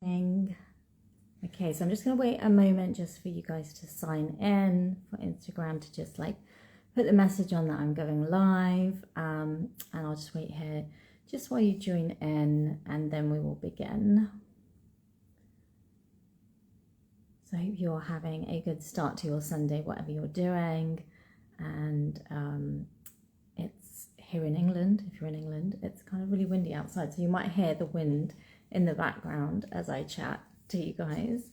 Okay, so I'm just going to wait a moment just for you guys to sign in for Instagram to just like put the message on that I'm going live, and I'll just wait here just while you join in, and then we will begin. So I hope you're having a good start to your Sunday, whatever you're doing, and it's here in England. If you're in England, it's kind of really windy outside, so you might hear the wind in the background as I chat to you guys.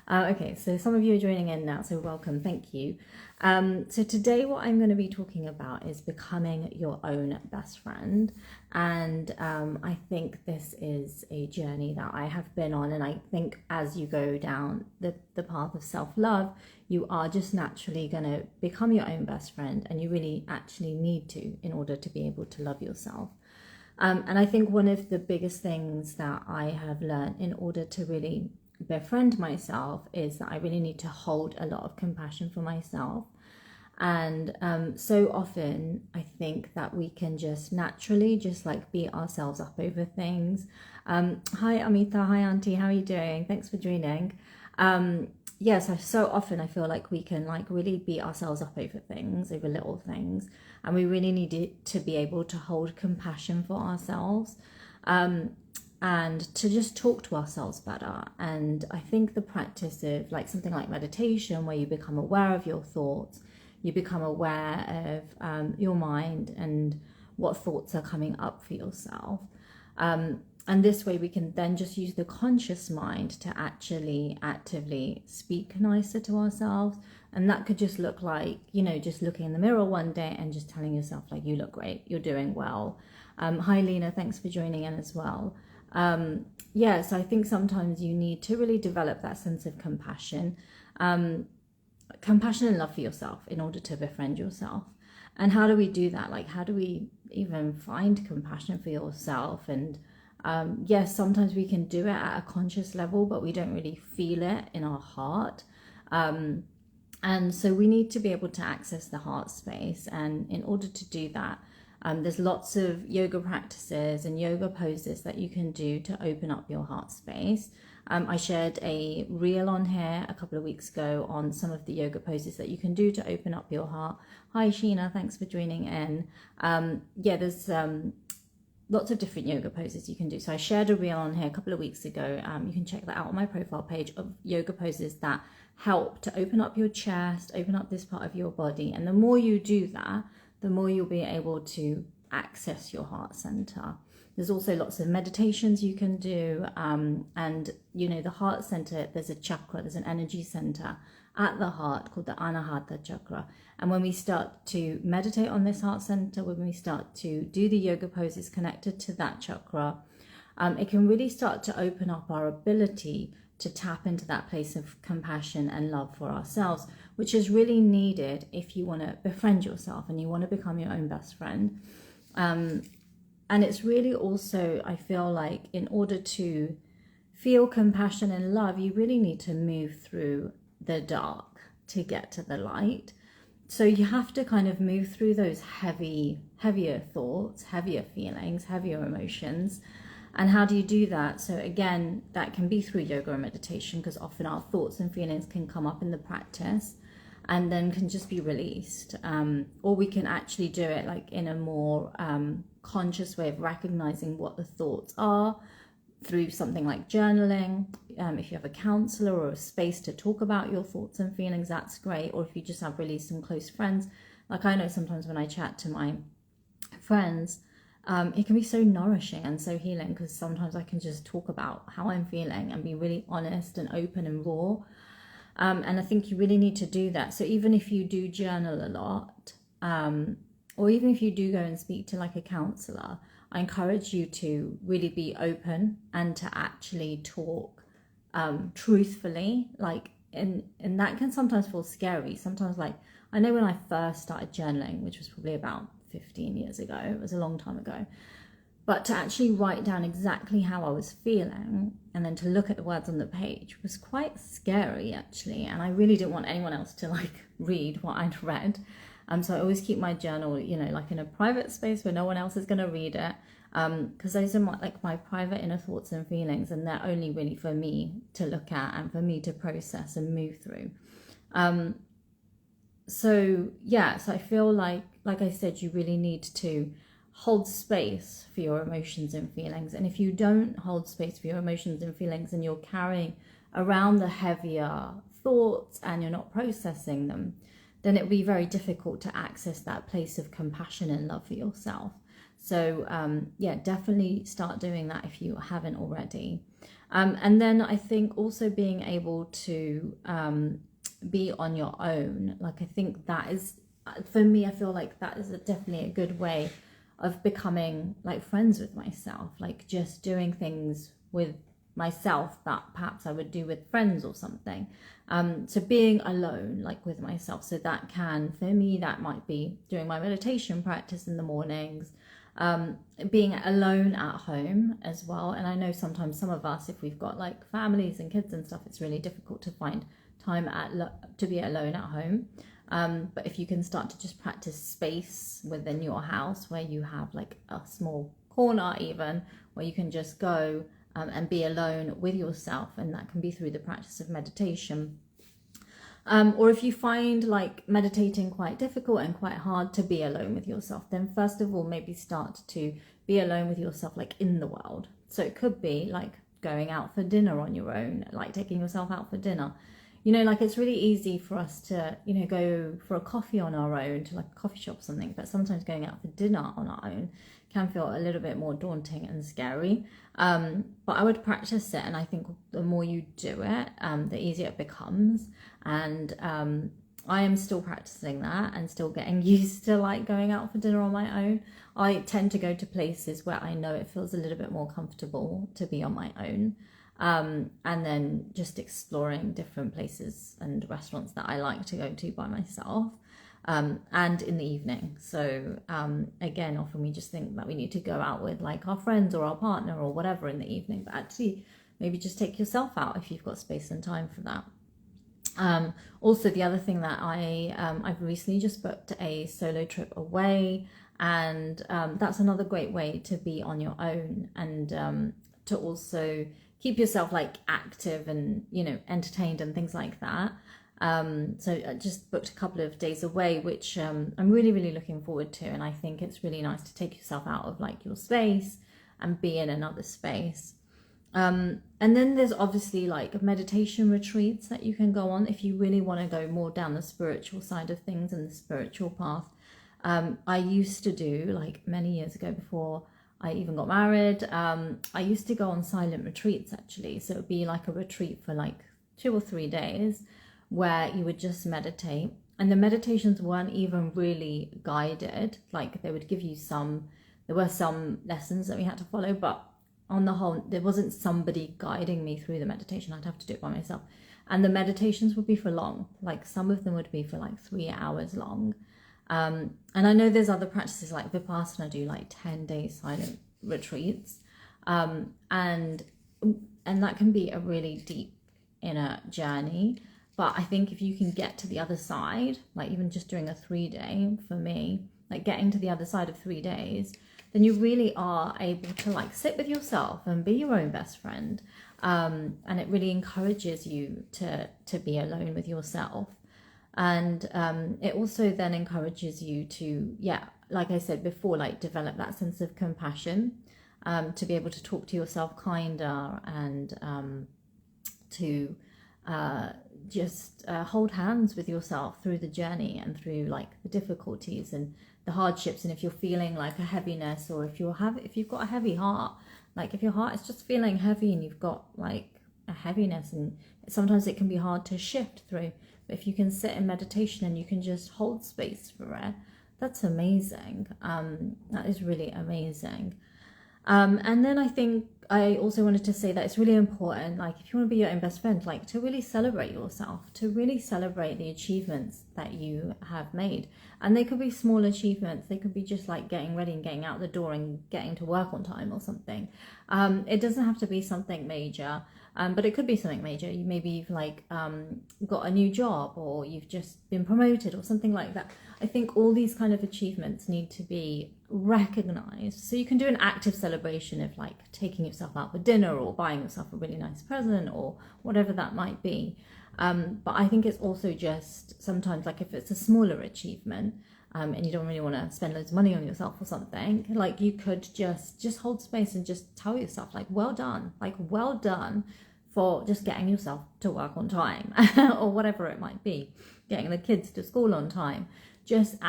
Okay, so some of you are joining in now, so welcome, thank you. So today what I'm going to be talking about is becoming your own best friend, and I think this is a journey that I have been on, and I think as you go down the path of self-love, you are just naturally going to become your own best friend, and you really actually need to in order to be able to love yourself. And I think one of the biggest things that I have learned in order to really befriend myself is that I really need to hold a lot of compassion for myself. And so often I think that we can just naturally just like beat ourselves up over things. Hi Amita, hi Auntie, how are you doing? Thanks for joining. Yes, so often I feel like we can like really beat ourselves up over things, over little things, and we really need to be able to hold compassion for ourselves, and to just talk to ourselves better. And I think the practice of like something like meditation, where you become aware of your thoughts, you become aware of your mind and what thoughts are coming up for yourself. And this way we can then just use the conscious mind to actually actively speak nicer to ourselves. And that could just look like, you know, just looking in the mirror one day and just telling yourself like, you look great, you're doing well. Hi Lena, thanks for joining in as well. Yes, I think sometimes you need to really develop that sense of compassion, compassion and love for yourself in order to befriend yourself. And how do we do that? Like, how do we even find compassion for yourself? And yes, sometimes we can do it at a conscious level, but we don't really feel it in our heart. And so we need to be able to access the heart space. And in order to do that, there's lots of yoga practices and yoga poses that you can do to open up your heart space. I shared a reel on here a couple of weeks ago on some of the yoga poses that you can do to open up your heart. Hi Sheena, thanks for joining in. Yeah, there's lots of different yoga poses you can do. So I shared a reel on here a couple of weeks ago. You can check that out on my profile page, of yoga poses that help to open up your chest, open up this part of your body. And the more you do that, the more you'll be able to access your heart center. There's also lots of meditations you can do. And, you know, the heart center, there's a chakra, there's an energy center at the heart called the Anahata chakra. And when we start to meditate on this heart center, when we start to do the yoga poses connected to that chakra, it can really start to open up our ability to tap into that place of compassion and love for ourselves, which is really needed if you want to befriend yourself and you want to become your own best friend. And it's really also, I feel like, in order to feel compassion and love, you really need to move through the dark to get to the light. So you have to kind of move through those heavier thoughts, heavier feelings, heavier emotions. And how do you do that? So again, that can be through yoga and meditation, because often our thoughts and feelings can come up in the practice and then can just be released. Or we can actually do it like in a more conscious way of recognizing what the thoughts are through something like journaling. If you have a counselor or a space to talk about your thoughts and feelings, that's great. Or if you just have really some close friends, like I know sometimes when I chat to my friends, it can be so nourishing and so healing, because sometimes I can just talk about how I'm feeling and be really honest and open and raw. And I think you really need to do that. So even if you do journal a lot, or even if you do go and speak to like a counselor, I encourage you to really be open and to actually talk truthfully. Like, and that can sometimes feel scary. Sometimes, like, I know when I first started journaling, which was probably about 15 years ago, it was a long time ago, but to actually write down exactly how I was feeling and then to look at the words on the page was quite scary, actually. And I really didn't want anyone else to like read what I'd read. So I always keep my journal, you know, like in a private space where no one else is going to read it. because those are my private inner thoughts and feelings, and they're only really for me to look at and for me to process and move through. So I feel like I said, you really need to hold space for your emotions and feelings. And if you don't hold space for your emotions and feelings, and you're carrying around the heavier thoughts and you're not processing them, then it will be very difficult to access that place of compassion and love for yourself. So definitely start doing that if you haven't already. And then I think also being able to be on your own, like I think that is, for me, I feel like that is definitely a good way of becoming like friends with myself, like just doing things with myself that perhaps I would do with friends or something. So being alone, like with myself. So that can, for me, that might be doing my meditation practice in the mornings, being alone at home as well. And I know sometimes some of us, if we've got like families and kids and stuff, it's really difficult to find time to be alone at home. But if you can start to just practice space within your house where you have like a small corner even where you can just go and be alone with yourself, and that can be through the practice of meditation. Or if you find like meditating quite difficult and quite hard to be alone with yourself, then first of all, maybe start to be alone with yourself like in the world. So it could be like going out for dinner on your own, like taking yourself out for dinner. You know, like it's really easy for us to, you know, go for a coffee on our own to like a coffee shop or something, but sometimes going out for dinner on our own can feel a little bit more daunting and scary. But I would practice it, and I think the more you do it, the easier it becomes. And I am still practicing that and still getting used to like going out for dinner on my own. I tend to go to places where I know it feels a little bit more comfortable to be on my own. And then just exploring different places and restaurants that I like to go to by myself, and in the evening. So again, often we just think that we need to go out with like our friends or our partner or whatever in the evening, but actually maybe just take yourself out if you've got space and time for that. Also, the other thing that I've recently just booked a solo trip away, and that's another great way to be on your own and to also keep yourself like active and, you know, entertained and things like that. So I just booked a couple of days away, which I'm really, really looking forward to. And I think it's really nice to take yourself out of like your space and be in another space. And then there's obviously like meditation retreats that you can go on if you really want to go more down the spiritual side of things and the spiritual path. I used to do, like many years ago before I even got married, I used to go on silent retreats actually. So it would be like a retreat for like 2 or 3 days where you would just meditate. And the meditations weren't even really guided. Like they would give you there were some lessons that we had to follow, but on the whole, there wasn't somebody guiding me through the meditation. I'd have to do it by myself. And the meditations would be for long. Like some of them would be for like 3 hours long. And I know there's other practices like Vipassana do like 10 day silent retreats. And that can be a really deep inner journey. But I think if you can get to the other side, like even just doing a 3-day for me, like getting to the other side of 3 days, then you really are able to like sit with yourself and be your own best friend. And it really encourages you to be alone with yourself. And it also then encourages you to, like I said before, like develop that sense of compassion, to be able to talk to yourself kinder and to just hold hands with yourself through the journey and through like the difficulties and the hardships. And if you're feeling like a heaviness, or if you've got a heavy heart, like if your heart is just feeling heavy and you've got like a heaviness, and sometimes it can be hard to shift through, but if you can sit in meditation and you can just hold space for it, that's amazing. That is really amazing. And then I think I also wanted to say that it's really important, like if you want to be your own best friend, like to really celebrate yourself, to really celebrate the achievements that you have made. And they could be small achievements. They could be just like getting ready and getting out the door and getting to work on time or something. It doesn't have to be something major. But it could be something major. Maybe you've like got a new job, or you've just been promoted, or something like that. I think all these kind of achievements need to be recognized. So you can do an active celebration of like taking yourself out for dinner, or buying yourself a really nice present, or whatever that might be. But I think it's also just sometimes, like if it's a smaller achievement, and you don't really want to spend loads of money on yourself or something, like you could just hold space and just tell yourself like, well done for just getting yourself to work on time or whatever it might be, getting the kids to school on time. Just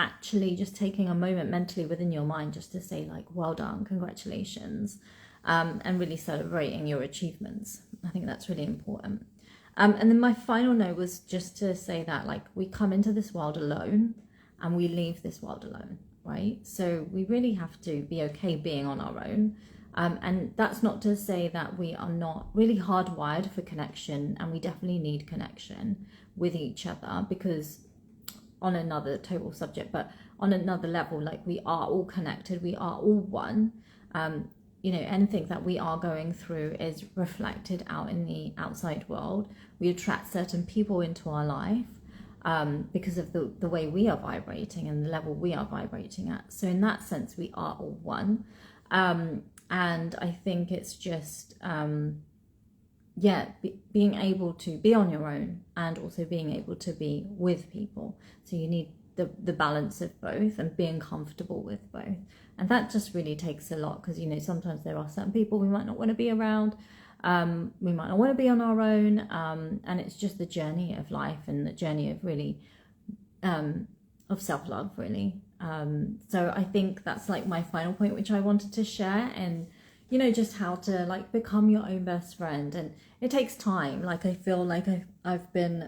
taking a moment mentally within your mind just to say like, well done, congratulations, and really celebrating your achievements. I think that's really important. And then my final note was just to say that like we come into this world alone and we leave this world alone, right? So we really have to be okay being on our own. And that's not to say that we are not really hardwired for connection, and we definitely need connection with each other, because on another total subject, but on another level, like we are all connected, we are all one. Anything that we are going through is reflected out in the outside world. We attract certain people into our life because of the way we are vibrating and the level we are vibrating at. So in that sense, we are all one. And I think it's just, being able to be on your own and also being able to be with people. So you need the balance of both and being comfortable with both. And that just really takes a lot, because, sometimes there are certain people we might not want to be around. We might not want to be on our own. And it's just the journey of life and the journey of really, of self-love, really. So I think that's like my final point, which I wanted to share, and just how to like become your own best friend. And it takes time. Like I feel like I've been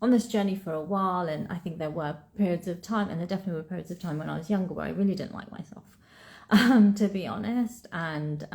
on this journey for a while, and I think there were periods of time, and there definitely were periods of time when I was younger where I really didn't like myself, to be honest. And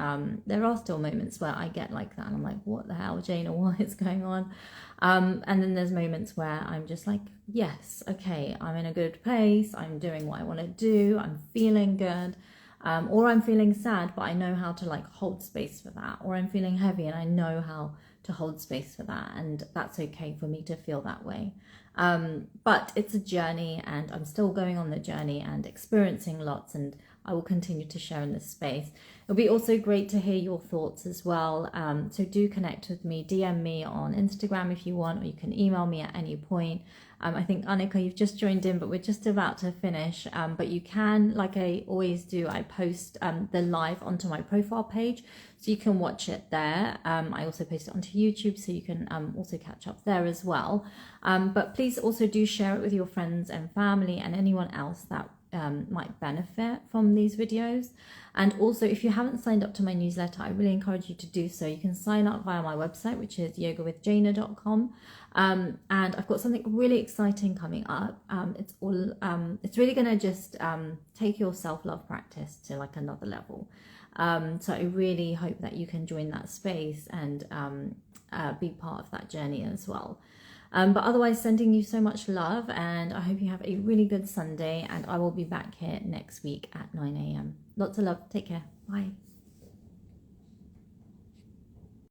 there are still moments where I get like that and I'm like, what the hell, Jaina, what is going on? And then there's moments where I'm just like, yes, okay, I'm in a good place, I'm doing what I want to do, I'm feeling good, or I'm feeling sad, but I know how to like hold space for that, or I'm feeling heavy and I know how to hold space for that, and that's okay for me to feel that way. But it's a journey, and I'm still going on the journey and experiencing lots, and I will continue to share in this space. It'll be also great to hear your thoughts as well. So do connect with me, DM me on Instagram if you want, or you can email me at any point. I think, Annika, you've just joined in, but we're just about to finish. But you can, like I always do, I post the live onto my profile page, so you can watch it there. I also post it onto YouTube, so you can also catch up there as well. But please also do share it with your friends and family and anyone else that might benefit from these videos. And also, if you haven't signed up to my newsletter, I really encourage you to do so. You can sign up via my website, which is yogawithjaina.com. And I've got something really exciting coming up. It's really going to just take your self-love practice to like another level. So I really hope that you can join that space and be part of that journey as well. But otherwise, sending you so much love, and I hope you have a really good Sunday, and I will be back here next week at 9 a.m. Lots of love. Take care. Bye.